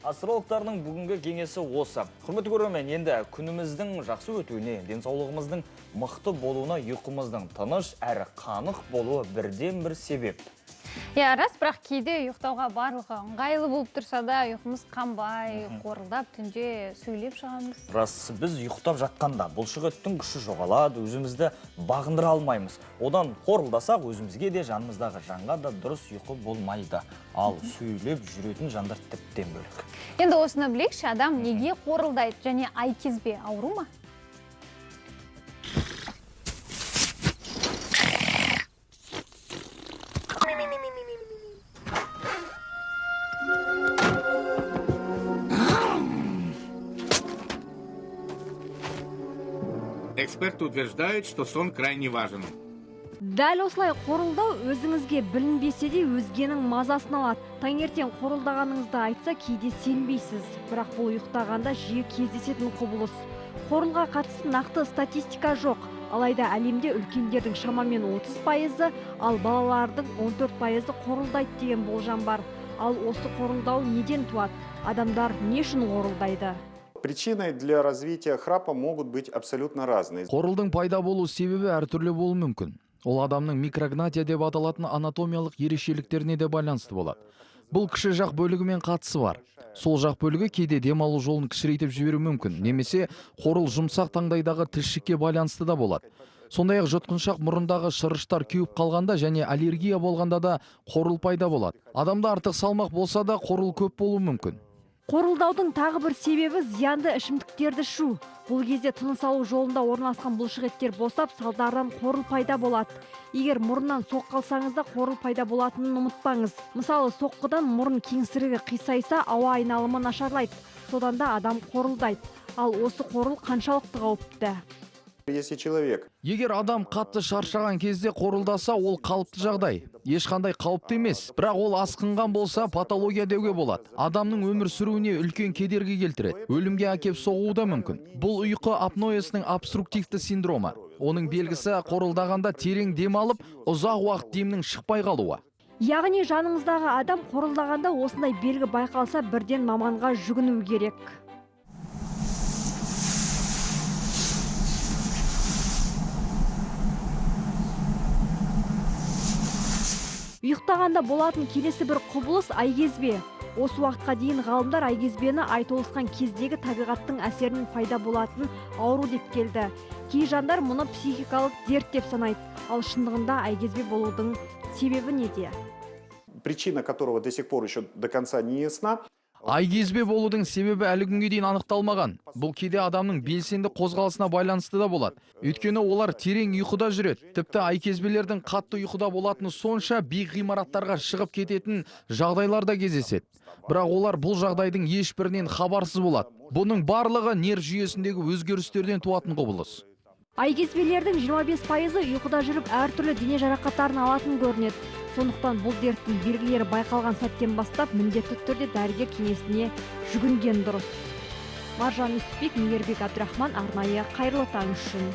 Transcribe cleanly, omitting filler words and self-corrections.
Астрологтардың бүгінгі кеңесі осы. Құрметті көрермен, енді күніміздің жақсы өтуіне, денсаулығымыздың мықты болуына ұйқымыздың тыныш әрі қанық болуы бірден бір себеп. Рас, бірақ кейде ұйықтауға барлығы ыңғайлы болып тұрса да, ұйқымыз қанбай, қорылдап, түнде сөйлеп шығамыз. Рас, біз ұйықтап жатқанда бұлшық-еттің күші жоғалады, өзімізді бағындыра алмаймыз. Одан қорылдасақ, өзімізге де жанымыздағы жанға да дұрыс ұйқы болмайды. Ал сөйлеп жүретін жандар тіптен бөлек. Енді осыны білейікші, адам неге қорылдайды және ай кезбе ауру ма? Эксперты утверждают, что сон крайне важен. Дәл осылай қорылдау өзіңізге білінбесе де өзгенің мазасын алады. Таңертең қорылдағаныңызды айтса, кейде сенбейсіз. Бірақ бұл ұйықтағанда жиі кездесетін құбылыс. Қорылға қатысты нақты статистика жоқ. Алайда әлемде үлкендердің шамамен 30%, ал балалардың 14% қорылдайды деген болжам бар. Ал осы қорылдау неден туады? Адамдар не үшін қорылдайды? Причиной для развития храпа могут быть абсолютно разные. Қорылдың пайда болу себебі әртүрлі болуы мүмкін. Ол адамның микрогнатия деп аталатын анатомиялық ерекшеліктеріне де байланысты болады. Бұл кіші жақ бөлігімен қатысы бар. Сол жақ бөлігі кейде демалу жолын кішірейтіп жіберу мүмкін, немесе қорыл жұмсақ таңдайдағы тілшікке байланысты да болады. Сондай-ақ жұтқыншақ мұрындағы шырыштар кеуіп қалғанда және аллергия болғанда да қорыл пайда болады. Адамда артық салмақ болса да қорыл көп болуы мүмкін. Қорылдаудың тағы бір себебі зиянды ішімдіктерді ішу. Бұл кезде тыныс алу жолында орналасқан бұлшықеттер босап, салдарынан қорыл пайда болады. Егер мұрыннан соққы алсаңыз да қорыл пайда болатынын ұмытпаңыз. Мысалы, соққыдан мұрын кеңсірігі қисайса, ауа айналымы нашарлайды. Содан да адам қорылдайды. Ал осы қорыл қаншалықты қауіпті? Егер адам қатты шаршаған кезде қорылдаса, ол қалыпты жағдай. Ешқандай қауіпті емес, бірақ ол асқынған болса патология деуге болады. Адамның өмір сүруіне үлкен кедергі келтіреді, өлімге әкеп соғуы да мүмкін. Бұл ұйқы апноэсінің обструктивті синдромы. Оның белгісі қорылдағанда терең дем алып, ұзақ уақыт демнің шықпай қалуы. Яғни жаныңыздағы адам қорылдағанда осындай белгі байқалса, бірден маманға жүгіну керек. Ұйықтағанда болатын келесі бір құбылыс айкезбе. Осы уақытқа дейін ғалымдар айкезбені ай толысқан кездегі табиғаттың әсерінің пайда болатын ауру деп келді. Кей жандар мұны психикалық дерт деп санайды. Ал шындығында айкезбе болудың себебі неде? Причина которого до сих пор еще до конца не ясна. Айкезбе болудың себебі әлі күнге дейін анықталмаған. Бұл кейде адамның белсенді қозғалысына байланысты да болады. Өйткені олар терең ұйқыда жүреді. Тіпті айкезбелердің қатты ұйқыда болатыны сонша биік ғимараттарға шығып кететін жағдайларда кездеседі. Бірақ олар бұл жағдайдың ешбірінен хабарсыз болады. Бұның барлығы нерв жүйесіндегі өзгерістерден туатын құбылыс. Айкезбелердің 25% ұйқыда жүріп әртүрлі дене жарақаттарын алатын көрінеді. Сондықтан бұл дерттің белгілері байқалған сәттен бастап міндетті түрде дәрігер кеңесіне жүгінген дұрыс. Маржан Нүсіпбек, Мейірбек Абдрахман, арнайы Қайырлы таң үшін.